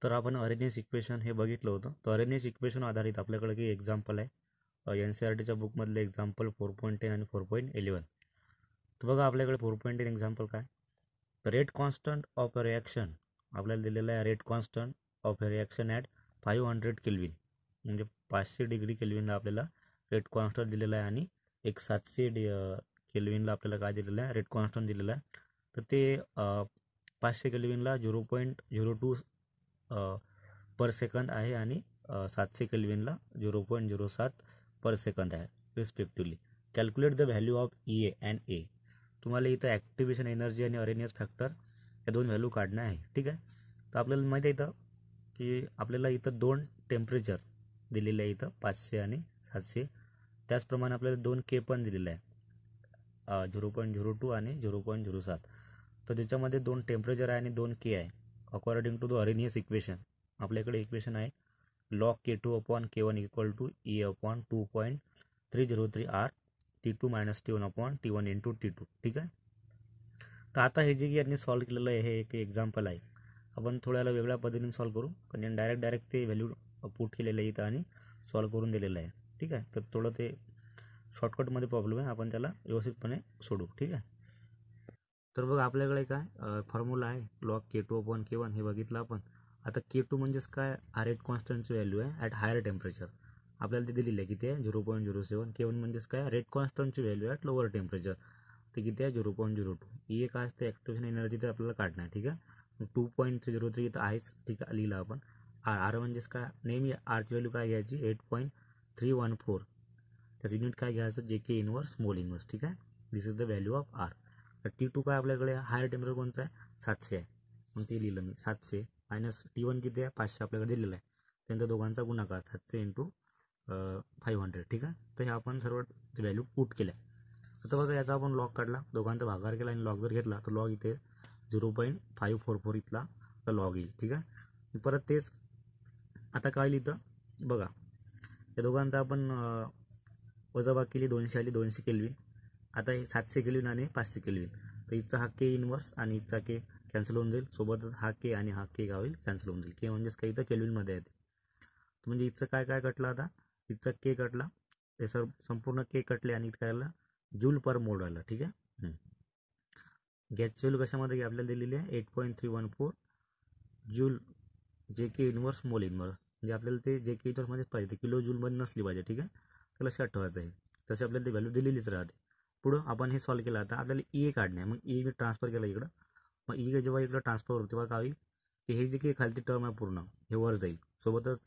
तर आपण Arrhenius equation हे बघितलं होतं. तर अरेनियस इक्वेशन आधारित आपल्याकडे काही एक्झाम्पल आहे NCERTच्या बुकमधले एक्झाम्पल 4.10 आणि 4.11. तर बघा आपल्याकडे 4.10 एक्झाम्पल काय, तर rate constant of a reaction आपल्याला दिलेलं आहे. Rate constant of a reaction at 500 kelvin, म्हणजे 500 डिग्री केल्विनला आपल्याला रेट कॉन्स्टंट दिलेला आहे आणि एक 700 केल्विनला आपल्याला काय दिलेलं आहे, रेट कॉन्स्टंट दिलेलं आहे. तर ते 500 केल्विनला 0.02 पर सेकंद आहे आणि 700 केल्विनला 0.07 पर सेकंद आहे respectively. Calculate the value of EA and A. तुम्हाला इथं ॲक्टिवेशन एनर्जी आणि अरेनियस फॅक्टर या दोन व्हॅल्यू काढणं आहे. ठीक आहे. तर आपल्याला माहिती आहे इथं की आपल्याला इथं दोन टेम्परेचर दिलेले आहे, इथं 500 आणि 700. त्याचप्रमाणे आपल्याला 2 K पण दिलेलं आहे, 0.02 आणि 0.07. तर त्याच्यामध्ये 2 टेम्परेचर आहे आणि 2 K आहे. According to the Arrhenius equation आपल्याकडे इक्वेशन आहे log K2 upon K1 equal to E upon 2.303 R T2 minus T1 upon T1 into T2. ठीक आहे. तर आता हे जे यांनी सॉल्व केलेलं आहे हे एक एक्झाम्पल आहे. आपण थोड्याला वेगळ्या पद्धतीने सॉल्व करू, कारण डायरेक्ट ते व्हॅल्यू पुट केलेलं आहे इथं आणि सॉल्व करून दिलेलं आहे. ठीक आहे. तर थोडं ते शॉर्टकटमध्ये प्रॉब्लेम आहे, आपण त्याला व्यवस्थितपणे सोडू. ठीक आहे. तर बघा आपल्याकडे काय फॉर्म्युला आहे log K2 अपॉन K1 हे बघितलं आपण. आता K2 म्हणजेच काय, हा रेट कॉन्स्टंटची व्हॅल्यू आहे ॲट हायर टेम्परेचर. आपल्याला ते दिलेलं आहे किती आहे 0.07. K1 म्हणजेच काय, रेट कॉन्स्टंटची व्हॅल्यू ॲट लोअर टेम्परेचर, ते किती आहे 0.02. E काय असते, ॲक्टिवेशन एनर्जी तर आपल्याला काढणं आहे. ठीक आहे. 2.303 इथं आहेच. ठीक आहे, लिहिलं आपण. R म्हणजेच काय, नेहमी आरची व्हॅल्यू काय घ्यायची 8.314. त्याचं युनिट काय घ्यायचं JK इनवर्स स्मॉल इनवर्स. ठीक आहे. This is the value of R. T2 काय आपल्याकडे हायर टेम्परेचर कोणतं आहे 700 आहे, मग ते लिहिलं मी 700 मायनस T1 किती आहे 500 आपल्याकडे दिलेलं आहे. त्यांच्या दोघांचा गुणाकार 700 इंटू 500. ठीक आहे. तर हे आपण सर्व व्हॅल्यू पुट केल्या. आता बघा याचा आपण लॉग काढला, दोघांचा भागाकार केला आणि लॉग जर घेतला तर लॉग इथे 0.544 इथला लॉग येईल. ठीक आहे. परत तेच आता काय लिहितं बघा, या दोघांचा आपण वजाबाकी केली, 200 आली 200 केल्विन. आता हे 700 केल्विन आणि 500 केल्विन, तर इथचा हा K इनवर्स आणि इथचा K कॅन्सल होऊन जाईल. सोबतच हा K आणि हा K काय होईल कॅन्सल होऊन जाईल. K म्हणजेच काही इथं केल्विनमध्ये आहे. म्हणजे इथचं काय कटलं, आता इथचा K कटला, हे संपूर्ण K कटले आणि इथं काय आलं जूल पर मोल आलं. ठीक आहे. गॅसची व्हॅल्यू कशामध्ये आपल्याला दिलेली आहे 8.314 joule JK inverse mole inverse, म्हणजे आपल्याला ते JK इनवर्समध्येच पाहिजे, किलो जूलमध्ये नसली पाहिजे. ठीक आहे. तर लक्षात ठेवायचं आहे, तसे आपल्याला ती व्हॅल्यू दिलेलीच राहते. पुढं आपण हे सॉल्व केलं. आता आपल्याला EA काढणे आहे. मग EA ट्रान्सफर केलं इकडं. मग EA जेव्हा इकडं ट्रान्सफर होतं तेव्हा काय होईल की हे जे काही खालची टर्म आहे पूर्ण हे वर जाईल, सोबतच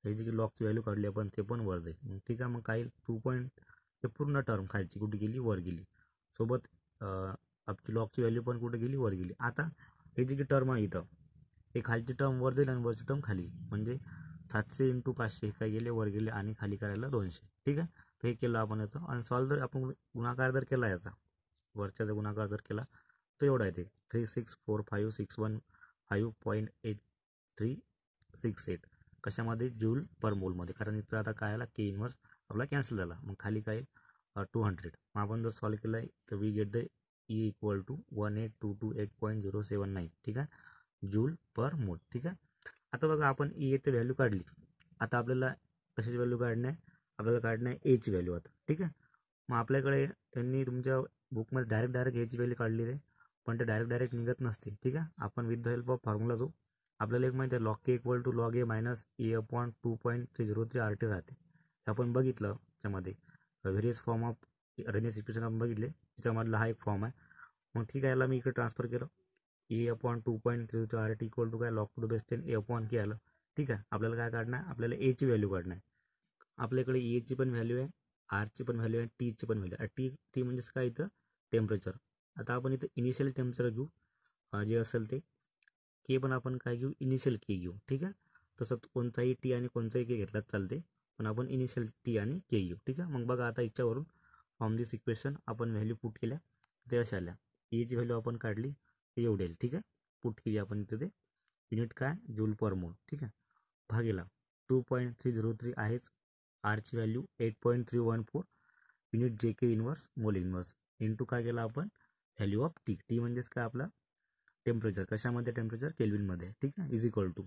हे जे काही लॉगची व्हॅल्यू काढली आपण ते पण वर जाईल. मग ठीक आहे. मग काय 2. हे पूर्ण टर्म खालची कुठे गेली, वर गेली. सोबत आपली लॉगची व्हॅल्यू पण कुठे गेली, वर गेली. आता हे जे काही टर्म आहे इथं हे खालची टर्म वर जाईल आणि वरची टर्म खाली, म्हणजे 700 इंटू 500 हे काय गेले वर गेले आणि खाली करायला 200. ठीक आहे. तर हे केलं आपण याचं, आणि सॉल्व जर आपण गुणाकार जर केला याचा, वरच्याचा गुणाकार जर केला तर एवढा येते 364561.8368 कशामध्ये जूल पर मोलमध्ये, कारण इथं आता काय आला K इनवर्स आपला कॅन्सल झाला. मग खाली काय 200. मग आपण जर सॉल्व केलं आहे तर we get the E equal to 18228.079. ठीक आहे, जूल पर मोल. ठीक आहे. आता बघा आपण E येथे व्हॅल्यू काढली. आता आपल्याला कशाची व्हॅल्यू काढणे आहे, आपल्याला काढणं आहे Aची व्हॅल्यू आता. ठीक आहे. मग आपल्याकडे त्यांनी तुमच्या बुकमध्ये डायरेक्ट Aची व्हॅल्यू काढली आहे, पण ते डायरेक्ट निघत नसते. ठीक आहे. आपण with the help of formula जो आपल्याला एक माहिती आहे log K equal to log A minus E upon 2.303 RT राहते. हे आपण बघितलं. त्यामध्ये various form of Arrhenius equation आपण बघितले, त्याच्यामधला हा एक फॉर्म आहे. मग ठीक आहे, याला मी इकडे ट्रान्सफर केलं. E upon 2.303 RT equal to काय log to the base 10 A upon K आलं. ठीक आहे. आपल्याला काय काढणं आहे, आपल्याला Aची व्हॅल्यू काढणं आहे. आपल्याकडे Aची पण व्हॅल्यू आहे, Rची पण व्हॅल्यू आहे, Tची पण व्हॅल्यू आहे. T म्हणजेच काय इथं टेम्परेचर. आता आपण इथं इनिशियल टेम्परेचर घेऊ, जे असेल ते. K पण आपण काय घेऊ, इनिशियल K घेऊ. ठीक आहे. तसं कोणताही T आणि कोणताही K घेतलाच चालते, पण आपण इनिशियल T आणि K घेऊ. ठीक आहे. मग बघा आता याच्यावरून फ्रॉम दिस इक्वेशन आपण व्हॅल्यू पुट केल्या ते अशा आल्या. Aची व्हॅल्यू आपण काढली ते एवढी आली. ठीक आहे. पुट केली आपण इथं, ते युनिट काय जूल पर मोल. ठीक आहे. भागेला 2.303 आहेच. आरची value 8.314 unit JK inverse mole inverse into काय केला आपण व्हॅल्यू ऑफ T. T म्हणजेच काय आपला टेम्परेचर, कशामध्ये टेम्परेचर केल्विनमध्ये. ठीक आहे. इज इक्वल टू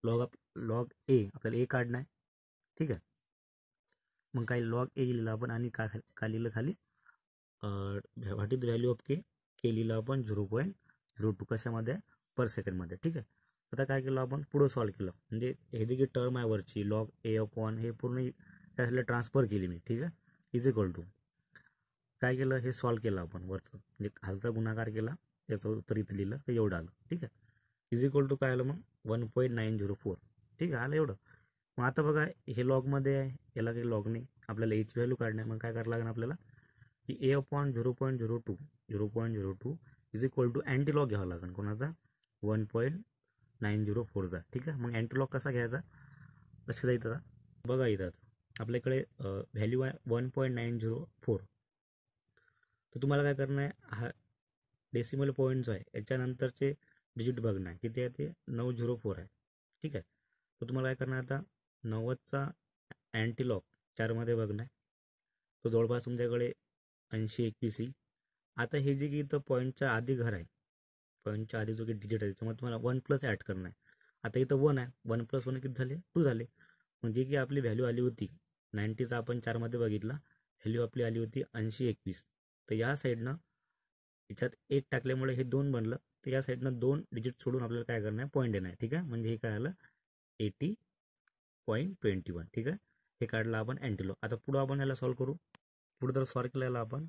लॉग ए आपल्याला ए काढणं आहे, ठीक आहे. मग काय लॉग ए लिहिलं आपण आणि काय लिहिलं खाली what is the value of K लिहिलं आपण 0.02 कशामध्ये पर सेकंडमध्ये, ठीक आहे. आता काय केलं आपण पुढं सॉल्व केलं, म्हणजे हे जी टर्म आहे वरची लॉग ए अपॉन हे पूर्ण त्याला ट्रान्सफर केली मी, ठीक आहे. इज इक्वल टू काय केलं हे सॉल्व केलं आपण वरचं, म्हणजे खालचा गुणाकार केला त्याचं उत्तर इथं लिहिलं तर एवढं आलं, ठीक आहे. इज इक्वल टू काय आलं मग 1.904, ठीक आहे. आलं एवढं. मग आता बघा हे लॉगमध्ये आहे, याला काही लॉग नाही, आपल्याला एच व्हॅल्यू काढणे. मग काय करावं लागेल आपल्याला की ए अपॉन 0.02 इज इक्वल टू अँटीलॉग घ्यावा लागेल कोणाचा 1.904चा, ठीक आहे. मग अँटीलॉग कसा घ्यायचा लक्षात जायचं आता बघा इथं आपल्याकडे व्हॅल्यू आहे 1.904. तर तुम्हाला काय करणं आहे, हा डेसिमल पॉईंट जो आहे याच्यानंतरचे डिजिट बघणं आहे, किती आहे ते 904 आहे, ठीक आहे. तर तुम्हाला काय करणार आता 90चा अँटीलॉग 4मध्ये बघणं आहे, तो जवळपास तुमच्याकडे 8021 येईल. आता हे जे की इथं पॉईंटच्या आधी घर आहे, पॉईंटच्या आधी जो की डिजिट आहे त्याच्यामध्ये तुम्हाला 1 प्लस ॲड करणं आहे. आता इथं 1 आहे, 1 प्लस 1 किती झाले 2 झाले. म्हणजे की आपली व्हॅल्यू आली होती 90चा आपण 4मध्ये बघितला, व्हॅल्यू आपली आली होती 8021. तर या साईडनं याच्यात 1 टाकल्यामुळे हे 2 बनलं, तर या साईडनं 2 डिजिट सोडून आपल्याला काय करणं आहे पॉईंट देणं आहे, ठीक आहे. म्हणजे हे काय आलं 80.21, ठीक आहे. हे काढलं आपण अँटीलॉग. आता पुढं आपण याला सॉल्व करू. पुढं जर सॉल्व केलेला आपण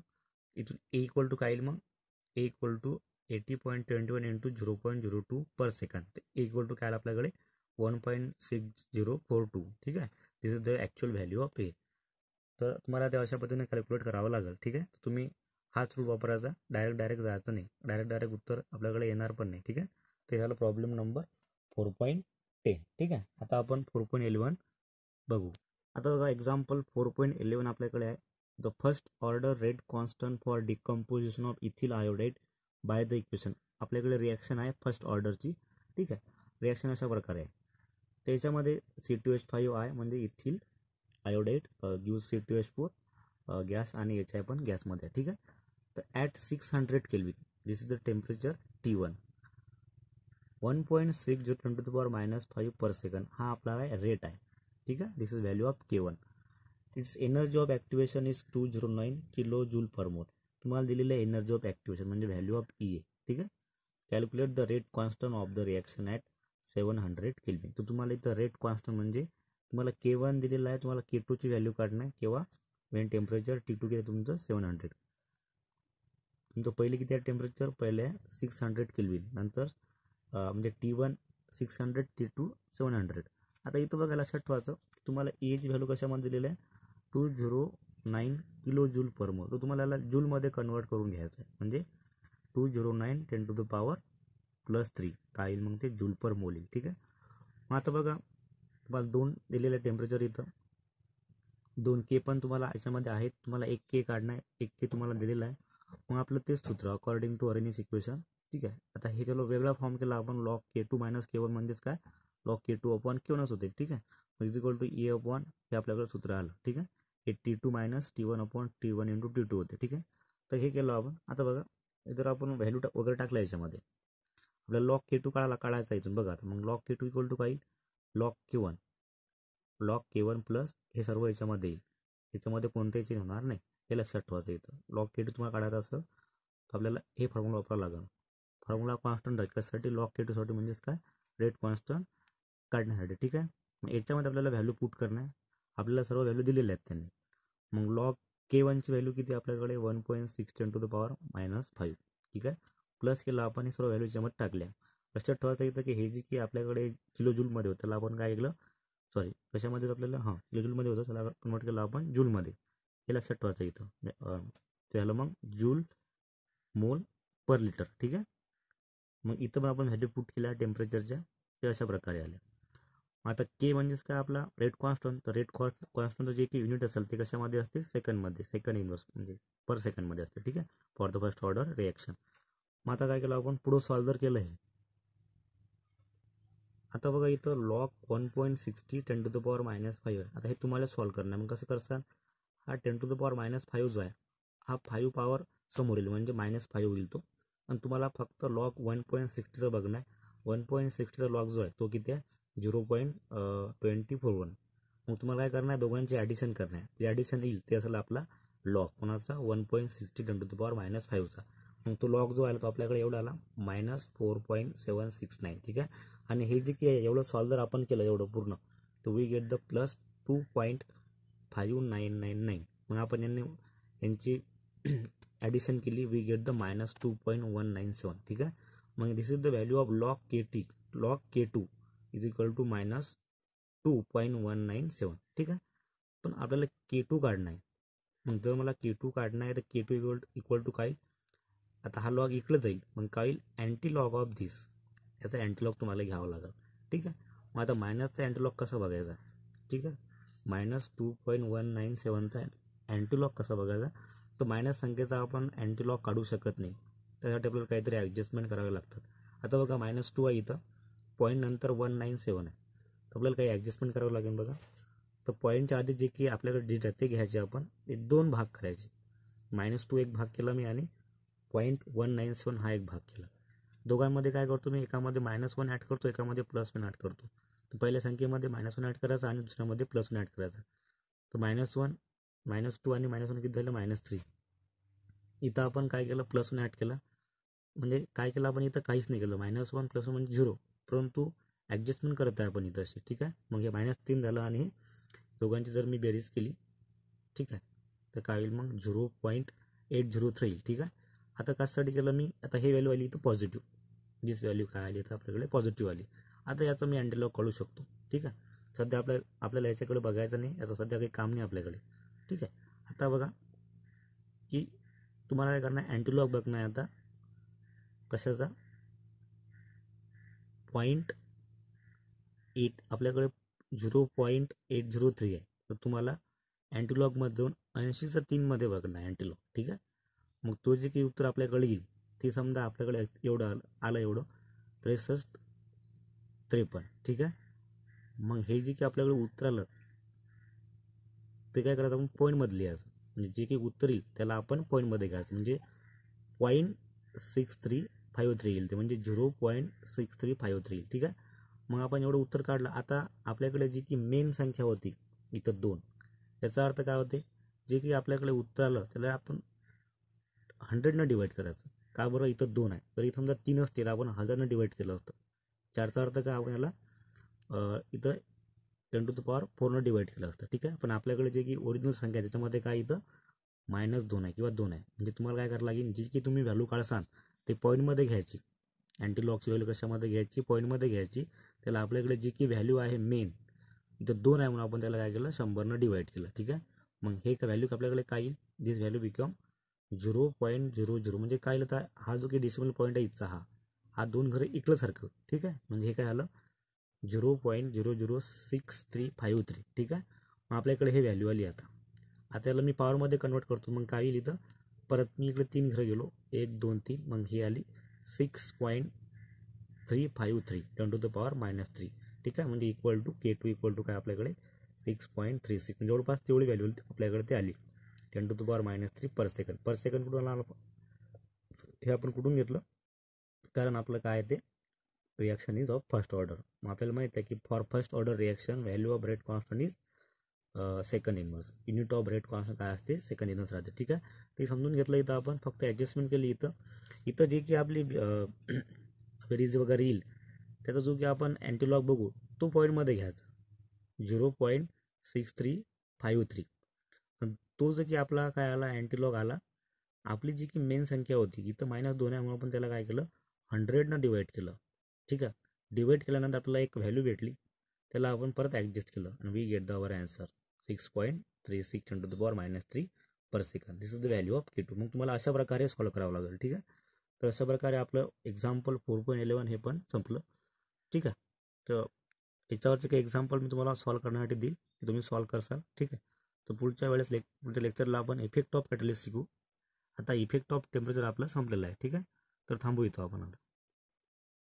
इथून ए इक्वल टू काय येईल मग A equal to 80.21 into 0.02 per second. तर ए इक्वल टू काय आलं आपल्याकडे 1.6042, ठीक आहे. This is the actual value of A. तर तुम्हाला ते अशा पद्धतीने कॅल्क्युलेट करावं लागेल, ठीक आहे. तुम्ही हाच रूल वापरायचा, डायरेक्ट जायचं नाही, डायरेक्ट उत्तर आपल्याकडे येणार पण नाही, ठीक आहे. ते झालं प्रॉब्लेम नंबर 4.10, ठीक आहे. आता आपण 4.11 बघू. आता बघा एक्झाम्पल 4.11 आपल्याकडे आहे. The first order rate constant for decomposition of ethyl iodide by the equation. आपल्याकडे रिॲक्शन आहे फर्स्ट ऑर्डरची, ठीक आहे. रिॲक्शन अशा प्रकारे आहे, त्याच्यामध्ये C2H5 आहे म्हणजे ethyl iodide give C2H4 gas आणि एच आहे पण गॅसमध्ये, ठीक आहे. तर at 600 kelvin this is the temperature T1, 1.60 × 10⁻⁵ per second हा आपला रेट आहे, ठीक आहे. This is value of K1. It's energy of activation is 209 kilo joule per mole. तुम्हाला दिलेलं आहे एनर्जी ऑफ ॲक्टिवेशन म्हणजे व्हॅल्यू ऑफ E आहे, ठीक आहे. Calculate the rate constant of the reaction at 700 kelvin. तर तुम्हाला इथं रेट कॉन्स्टंट म्हणजे तुम्हाला K1 दिलेला आहे, तुम्हाला K2ची व्हॅल्यू काढणं आहे केव्हा वेन टेम्परेचर T2 किती तुमचं 700. तुमचं पहिले किती आहे टेम्परेचर, पहिले आहे 600 केल्विन, नंतर म्हणजे T1 600 T2 700. आता इथं बघा लक्षात ठेवायचं तुम्हाला एची व्हॅल्यू कशामध्ये दिलेलं आहे 209 किलो जूल पर मोल. तर तुम्हाला याला जूलमध्ये कन्वर्ट करून घ्यायचं आहे, म्हणजे 209 10⁻³ काय येईल मग ते जूल पर मोल येईल, ठीक आहे. मग आता बघा तुम्हाला 2 दिलेलं आहे टेम्परेचर, इथं 2K पण तुम्हाला याच्यामध्ये आहेत, तुम्हाला 1K काढणं आहे, 1K तुम्हाला दिलेलं आहे. मग आपलं तेच सूत्र अकॉर्डिंग टू अरेनिस इक्वेशन, ठीक आहे. आता हे त्याला वेगळा फॉर्म केला आपण लॉग K2 - K1 म्हणजेच काय लॉग K2 अपॉन K1 होते, ठीक आहे. Is equal to E upon हे आपल्याकडे सूत्र आलं, ठीक आहे. हे T2 - T1 upon T1 into T2 होते, ठीक आहे. तर हे केलं आपण. आता बघा जर आपण व्हॅल्यू वगैरे टाकल्या याच्यामध्ये आपल्याला लॉग K2 काढायचा इथून बघा. आता मग लॉग K2 इक्वल टू काय लॉग K1 प्लस हे सर्व याच्यामध्ये येईल, याच्यामध्ये कोणतेही चेंज होणार नाही, हे लक्षात ठेवायचं. इथं लॉग K2 तुम्हाला काढायचं असेल तर आपल्याला हे फॉर्म्युला वापरावं लागेल. फॉर्म्युला कॉन्स्टंट आहे कशासाठी लॉग K2 साठी म्हणजेच काय रेट कॉन्स्टंट काढण्यासाठी, ठीक आहे. मग याच्यामध्ये आपल्याला व्हॅल्यू पुट करणं आहे, आपल्याला सर्व व्हॅल्यू दिलेल्या आहेत त्यांनी. मग लॉग K1ची व्हॅल्यू किती आपल्याकडे 1.6 × 10⁻⁵, ठीक आहे. प्लस केला आपण हे सर्व व्हॅल्यू याच्यामध्ये टाकल्या. लक्षात ठेवायचं इथं की हे जे की आपल्याकडे किलो जूलमध्ये होतं त्याला आपण काय केलं कशामध्ये आपल्याला किलो जूलमध्ये होतं त्याला कन्वर्ट केलं आपण जूलमध्ये, हे लक्षात ठेवायचं इथं. त्याला मग जूल मोल पर लिटर, ठीक आहे. मग इथं पण आपण व्हॅल्यू पुट केल्या टेम्परेचरच्या, ते अशा प्रकारे आल्या. आता के म्हणजेच काय आपला रेट कॉन्स्टंट. तर रेट कॉन्स्टंट जे की युनिट असेल ते कशामध्ये असते सेकंडमध्ये, सेकंड इन्व्हर्स म्हणजे पर सेकंडमध्ये असते, ठीक आहे. For the first order reaction. मग आता काय केलं आपण पुढं सॉल्व जर केलं हे. आता बघा इथं लॉग 1.60 10⁻⁵ आता हे तुम्हाला सॉल्व करणं आहे. मग कसं करसाल हा 10⁻⁵ जो आहे हा 5 पॉवर समोर येईल म्हणजे -5 होईल तो. आणि तुम्हाला फक्त लॉग 1.60चं बघणं आहे. 1.60चा लॉग जो आहे तो किती आहे 0.2041. मग तुम्हाला काय करणार आहे, दोघांचे ॲडिशन करणार आहे. जे ॲडिशन येईल ते असेल आपला लॉग कोणाचा 1.60 10⁻⁵ मग तो लॉग जो आला तो आपल्याकडे एवढा आला -4.769. ठीक आहे. आणि हे जे की एवढं सॉल्व जर आपण केलं एवढं पूर्ण तर वी गेट द +2.5999. मग आपण यांची ॲडिशन केली, वी गेट द -2.197. ठीक आहे. मग this is the value of log K2 is equal to -2.197. ठीक आहे. पण आपल्याला K2 काढणं आहे. मग जर मला K2 काढणं आहे तर K2 इक्वल टू काय, आता हा लॉग इकडे जाईल, मग काय होईल, अँटी लॉग ऑफ धिस, याचा अँटीलॉग तुम्हाला घ्यावा लागेल. ठीक आहे. मग आता मायनसचा अँटीलॉग कसा बघायचा. ठीक आहे. -2.197चा अँटीलॉग कसा बघायचा, तर मायनस संख्येचा आपण अँटीलॉग काढू शकत नाही, त्यासाठी आपल्याला काहीतरी ॲडजस्टमेंट करावे लागतात. आता बघा -2 आहे इथं, पॉईंट नंतर 197 आहे, तर आपल्याला काही ॲडजस्टमेंट करावं लागेल. बघा, तर पॉईंटच्या आधी जे की आपल्याकडे डिजिट आहे ते घ्यायचे, आपण ते 2 भाग करायचे. -2 एक भाग केला मी आणि 0.197 हा एक भाग केला. दोघांमध्ये काय करतो मी, एकामध्ये -1 ॲड करतो, एकामध्ये +1 ॲड करतो. तर पहिल्या संख्येमध्ये -1 ॲड करायचा आणि दुसऱ्यामध्ये +1 ॲड करायचा. तर -1 -2 आणि -1 किती झालं, -3. इथं आपण काय केलं, +1 ॲड केला, म्हणजे काय केलं आपण इथं, काहीच नाही केलं. -1 +1 म्हणजे 0, परंतु ॲडजस्टमेंट करत आहे आपण इथं अशी. ठीक आहे. मग हे -3 झालं आणि दोघांची जर मी बेरीज केली, ठीक आहे, तर काय होईल मग 0.803 येईल. ठीक आहे. आता कशासाठी केलं मी, आता हे व्हॅल्यू आली इथं पॉझिटिव्ह, दिस व्हॅल्यू काय आली तर आपल्याकडे पॉझिटिव्ह आली. आता याचं मी अँटीलॉग काढू शकतो. ठीक आहे. सध्या आपल्याला याच्याकडे बघायचं नाही, याचं सध्या काही काम नाही आपल्याकडे. ठीक आहे. आता बघा की तुम्हाला काय करणार, अँटीलॉग बघणं आहे आता कशाचा, 0.8, आपल्याकडे 0.803 आहे, तर तुम्हाला अँटीलॉगमध्ये जाऊन 80/3 मध्ये बघणं आहे अँटीलॉग. ठीक आहे. मग तो जे काही उत्तर आपल्याकडे येईल ते समजा आपल्याकडे एवढं आलं एवढं 6353. ठीक आहे. मग हे जे काही आपल्याकडे उत्तर आलं ते काय करायचं, आपण पॉईंटमध्ये लिहायचं. म्हणजे जे काही उत्तर येईल त्याला आपण पॉईंटमध्ये घ्यायचं, म्हणजे 0.6353 येईल, ते म्हणजे 0.6353 येईल. ठीक आहे. मग आपण एवढं उत्तर काढलं. आता आपल्याकडे जी की मेन संख्या होती इथं 2, याचा अर्थ काय होते, जे की आपल्याकडे उत्तर आलं त्याला आपण 100 डिवाइड करायचं. का बरं, इथं 2 आहे, तर इथं समजा 3 असते तर आपण 1000 डिवाइड केलं असतं. 4चा अर्थ काय, आपण याला इथं 10⁻⁴ डिवाइड केलं असतं. ठीक आहे. पण आपल्याकडे जे की ओरिजिनल संख्या आहे त्याच्यामध्ये काय इथं -2 आहे किंवा 2 आहे, म्हणजे तुम्हाला काय करावं लागेल, जी की तुम्ही व्हॅल्यू काढसाल ते पॉईंटमध्ये घ्यायची. अँटीलॉगची व्हॅल्यू कशामध्ये घ्यायची, पॉईंटमध्ये घ्यायची. त्याला आपल्याकडे जी की व्हॅल्यू आहे मेन इथं 2 आहे म्हणून आपण त्याला काय केलं, 100 डिवाइड केलं. ठीक आहे. मग हे व्हॅल्यू आपल्याकडे काय येईल, दिस व्हॅल्यू बिकम 0.00, म्हणजे काय येईल, तर हा जो की डेसिमल पॉईंट आहे इथचा हा 2 घरं इकडं सारखं. ठीक आहे. म्हणजे हे काय आलं 0.006353. ठीक आहे. मग आपल्याकडे हे व्हॅल्यू आली. आता याला मी पॉवरमध्ये कन्वर्ट करतो, मग काय येईल इथं, परत मी इकडे 3 घरं गेलो, 1 2 3, मग ही आली 6.353 10⁻⁻3. ठीक आहे. म्हणजे equal to K2 equal to काय आपल्याकडे 6.36, म्हणजे जवळपास तेवढी व्हॅल्यू आपल्याकडे ते आली 10⁻⁻3 पर सेकंड. पर सेकंड कुठून आलं, हे आपण कुठून घेतलं, कारण आपलं काय ते reaction is of first order. मग आपल्याला माहिती आहे की for first order reaction value of rate constant is second inverse. Unit of rate constant काय असते, सेकंड इन्व्हर्स राहते. ठीक आहे. ते समजून घेतलं. इथं आपण फक्त ॲडजस्टमेंट केली. इथं जे की आपली बेरीज वगैरे येईल त्याचा जो की आपण अँटीलॉग बघू तो पॉईंटमध्ये घ्यायचा 0.6353. तो जो की आपला काय आला, अँटीलॉग आला, आपली जी की मेन संख्या होती इथं -2 आहे म्हणून आपण त्याला काय केलं, 100 डिवाइड केलं. ठीक आहे. डिवाइड केल्यानंतर आपल्याला एक व्हॅल्यू भेटली, त्याला आपण परत ॲडजस्ट केलं आणि we get the our answer 6.36 10⁻⁻3 per second. This is the value of K2. मग तुम्हाला अशा प्रकारे सॉल्व्ह करावं लागेल. ठीक आहे. तर अशा प्रकारे आपलं एक्झाम्पल 4.11 हे पण संपलं. ठीक आहे. तर याच्यावरचे काही एक्झाम्पल मी तुम्हाला सॉल्व्ह करण्यासाठी देईल, की तुम्ही सॉल्व्ह करसाल. ठीक आहे. तर पुढच्या लेक्चरला आपण इफेक्ट ऑफ कॅटलिस्ट शिकू. आता इफेक्ट ऑफ टेम्परेचर आपलं संपलेलं आहे. ठीक आहे. तर थांबू इथं आपण आता.